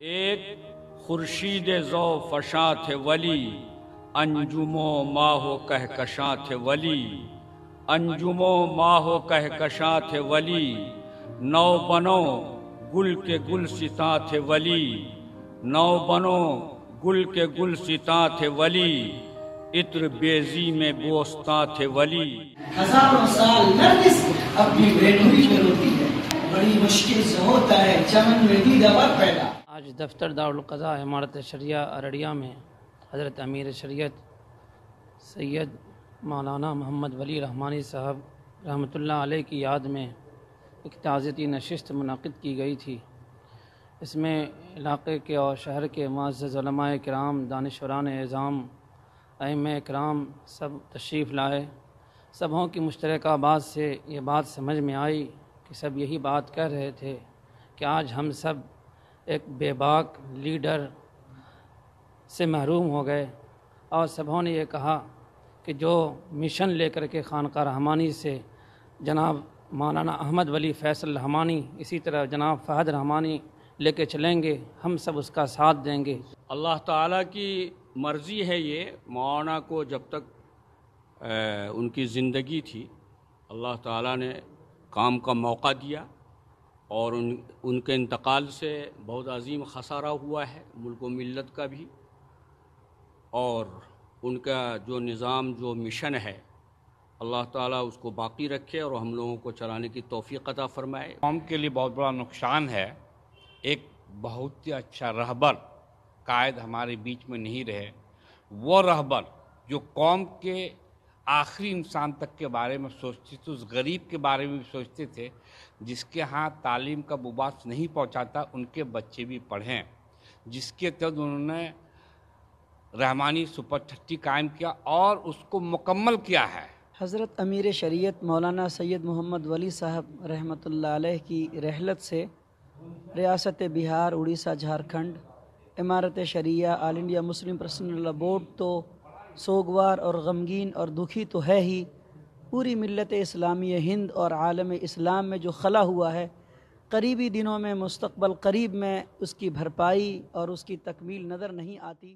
ایک خورشید ذو فشاں تھے ولی، انجم و ماہ و کہکشاں تھے ولی، انجم و ماہ و کہکشاں تھے ولی، نو بنو گل کے گل ستاں تھے ولی، نو بنو گل کے گل ستاں تھے ولی، عطر بیزی میں بوستاں تھے ولی۔ ہزاروں سال نرگس اپنی بیٹوئی پہ روتی ہے، بڑی مشکل سے ہوتا ہے چمن میں دیدہ ور پیدا۔ آج دفتر دارالقضاء امارت شریعہ ارڑیا میں حضرت امیر شریعت سید مولانا محمد ولی رحمانی صاحب رحمۃ اللہ علیہ کی یاد میں ایک تعزیتی نشست منعقد کی گئی تھی۔ اس میں علاقے کے اور شہر کے معزز علماء کرام، دانشوران اعظام، ائمہ کرام سب تشریف لائے۔ سبھوں کی مشترکہ بات سے یہ بات سمجھ میں آئی کہ سب یہی بات کہہ رہے تھے کہ آج ہم سب ایک بے باک لیڈر سے محروم ہو گئے، اور سبھوں نے یہ کہا کہ جو مشن لے کر کے خانقاہ رحمانی سے جناب مولانا احمد ولی فیصل رحمانی، اسی طرح جناب فہد رحمانی لے کے چلیں گے، ہم سب اس کا ساتھ دیں گے۔ اللہ تعالیٰ کی مرضی ہے یہ، مولانا کو جب تک ان کی زندگی تھی اللہ تعالیٰ نے کام کا موقع دیا، اور ان کے انتقال سے بہت عظیم خسارہ ہوا ہے ملک و ملت کا بھی، اور ان کا جو نظام، جو مشن ہے، اللہ تعالیٰ اس کو باقی رکھے اور ہم لوگوں کو چلانے کی توفیق عطا فرمائے۔ قوم کے لیے بہت بڑا نقصان ہے، ایک بہت ہی اچھا رہبر قائد ہمارے بیچ میں نہیں رہے، وہ رہبر جو قوم کے آخری انسان تک کے بارے میں سوچتے تھے، اس غریب کے بارے میں بھی سوچتے تھے جس کے ہاں تعلیم کا بباس نہیں پہنچاتا، ان کے بچے بھی پڑھیں، جس کے تحت انہوں نے رحمانی سپر 30 قائم کیا اور اس کو مکمل کیا ہے۔ حضرت امیر شریعت مولانا سید محمد ولی صاحب رحمۃ اللہ علیہ کی رحلت سے ریاست بہار، اڑیسہ، جھارکھنڈ، امارت شریعہ، آل انڈیا مسلم پرسنل لا بورڈ تو سوگوار اور غمگین اور دکھی تو ہے ہی، پوری ملت اسلامی ہند اور عالم اسلام میں جو خلا ہوا ہے، قریبی دنوں میں، مستقبل قریب میں اس کی بھرپائی اور اس کی تکمیل نظر نہیں آتی۔